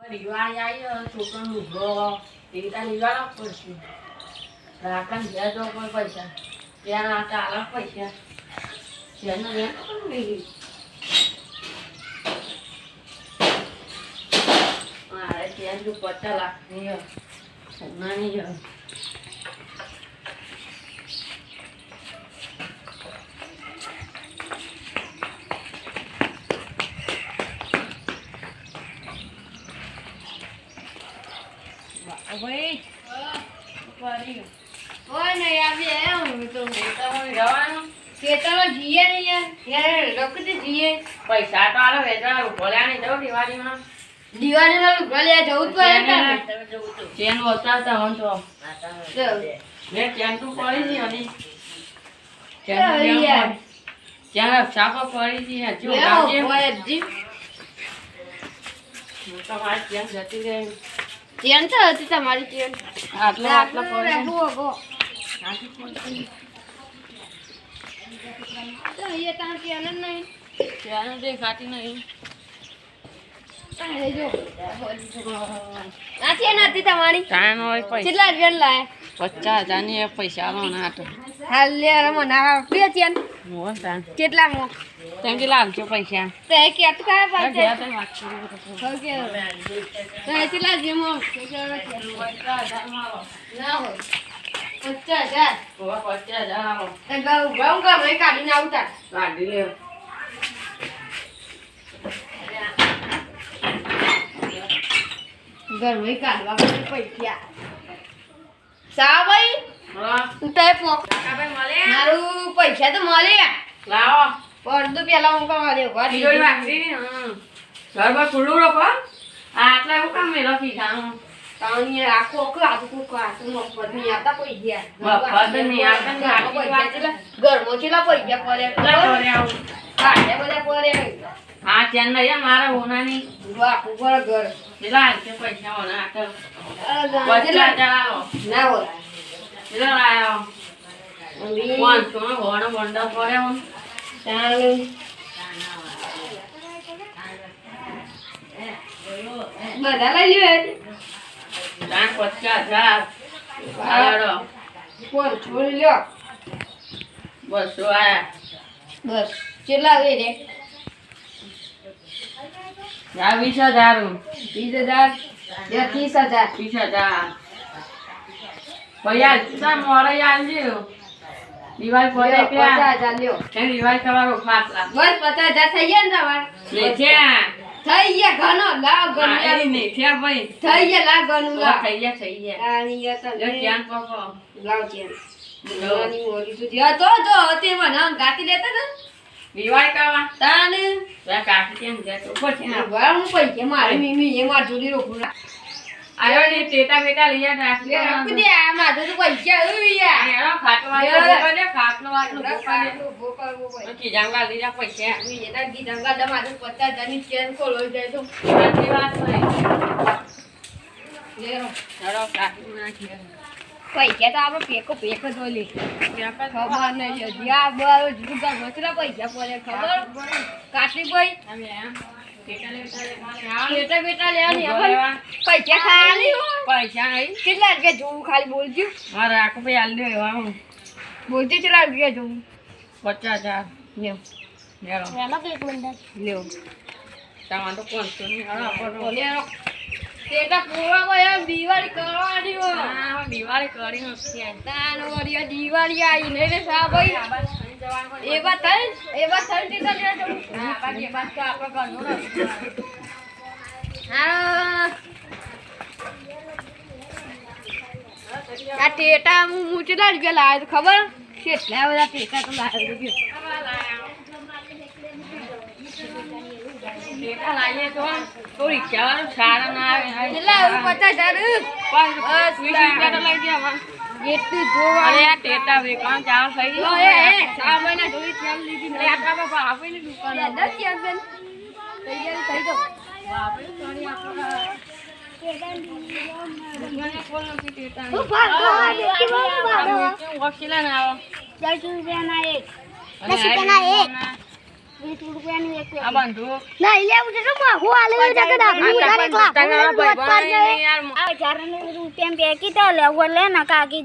દિવાળી આવી છોકરાનો ઉભરો એવી દિવાળો પડશે રાખડા ઘેર જો કોઈ પૈસા ત્યાં આટા અલગ પૈસા જેનું રેન્ટ પણ નહીં મારે ત્યાં જો 50 લાખની સોનાની ભાઈ કોઈ નહીં આવી હું તો જવાનું ખેતરમાં જઈએ ને યાર રખડે જઈએ પૈસા તો આલો વેચા ભોલ્યા નહીં જવું દિવાળીમાં દિવાળીમાં ભલે જવું પડે ચેન વસાવતા હોન તો મેં ચેન તો પડી હતી અને ચેન છાપો પડી હતી હજુ જી તમારી ચેન જતી રહી ચેન તો હતી તમારી ચેન આટલો આટલો પડે અહીંયા તાર ચેન જ નહીં ચેન દેખાતી નહીં આ ચેન હતી તમારી ટાઈમ હોય પૈસા કેટલા રૂપિયા લાયા 50,000 ની પૈસા લો ના તો હાલ લે રમણ આ બે ચેન મોર ટાઈમ કેટલા મો તેમ કે લાગજો પૈસા તે કે તો કા પાસે ગયા તો વાત કરી ઓકે તો કેટલા જેમો ના હોય 50,000 50,000 એ ગાઉ મેં કાઢીને આવતા કાઢી લે ઘરમાં કાઢવા પૈસા સા ભાઈ હા ટાઈપ મો કાકા મળે મારું પૈસા તો મળે લાવો પડતું પેલા હું કરવા દે ઘર તિજોરી વાગી ઘર પર ખુલ્લું રાખો આટલા એવું કામ મેલો કીધા તાણી આખો આખું મફત નહીં આવતા કોઈ ગયા મફત નહીં આવતા ઘરમાં કેટલા પૈસા પડે કાઢે બધા પડે હા ચેન લઈ મારા હોનાની આખું પર ઘર કેટલા આવશે પૈસા હોના આટલ કેટલા 50,000 આવો ના હોય કેટલા લાયો 500 હોનો બંડો પડે હું બધા લઈ લ્યો 50,000 આયો ફોન છોડી લ્યો 200 આયા બસ કેટલા લઈ રે 20,000 20,000 યા 30,000 30,000 ભૈયા તા મોરે આલજો દિવાળી પડે ત્યાં 50,000 લ્યો એ દિવાળી કરવાનો ખાટલા બસ 50,000 થઈ ગયા ને તમારે લે છે થઈ ગયા ઘણો લાવ ઘણો આ નહીં થયા ભાઈ થઈ ગયા લાવ ઘણું લાવ થઈ ગયા આની યા જો તો ક્યાં પકો લાવ છે નાની મોરી સુધી હા તો જો તે મને ગાતી લેતા ને દિવાળી કરવા તાને તા કાકી કેમ જાય તો પછી ના વાર હું પૈસા મારે મીમી એ માર જોડી રોકું આયો ને ટેટા બેટા લઈ આ રાખી રાખી દે આ માથે તો પૈસા ઉયા એનો ખાટવા તો દે ખાટલો વાટલો ભોપાલ પછી જંગા લીધા પૈસા એના ગીધંગા દમારે 50,000 ની ચેન ખોલો જાય તો સાચી વાત હોય લેરો ચલો કાકી નાખી પૈસા તો આપણે પેકો પેક જ ઓલી ખબર નહીં હજી આ બાર જુગા મચરા પૈસા પડે ખબર કાશી ભાઈ તમે એમ બેટા બેટા લેવાની આપણે પૈસા ખાલી પૈસા નહીં કેટલા રૂપિયા જોવું ખાલી બોલજો મારે આખો ભાઈ હાલ દે હું બોલજો કેટલા રૂપિયા જોવું 50,000 લ્યો લેરો પેલા એક મિનિટ લ્યો તમારે તો 500 ની હળા લેરો તેટા પૂરા ભાઈ દિવાળી કરવાની હો હા દિવાળી કરી નથી તાનો વરિયા દિવાળી આવી ને રે સા ભાઈ એવા થઈ તે તો હા બાકી બાદ તો આપણો ઘરનો હા આ ટેટા હું કેટલા રૂપિયા લાવ્યો ખબર કેટલા બધા ટેટા તો લાવ્યો ટેટા લાવીએ તો રિક્ષાવાળો સારા ના આવે કેટલા 50,000 બસ 20 રૂપિયા તો લઈ દે આમાં એટલું જોવા અરે આ ટેટા વેકણ ચાલ થઈ લો ગયો એ 6 મહિના જોઈ ચાલ લીધી અરે આ બાપા આપીને દુકાન 10 યાર થઈ ગયો થઈ ગયો આપે સોરી આપણા દુકાને કોલ નથી ટેટા હું ભાગ કેમ વકીલા ના આવો 10 રૂપિયાના એક અને 10 રૂપિયાના એક 20 રૂપિયાનું એક આ બંદૂક નહીં લેવું છે શું હું આલે કે દાખલું ઉધાર એક લાખ તારા ભાઈ આ 4 રૂપિયા પેકી તો લેવું લે ને કાકી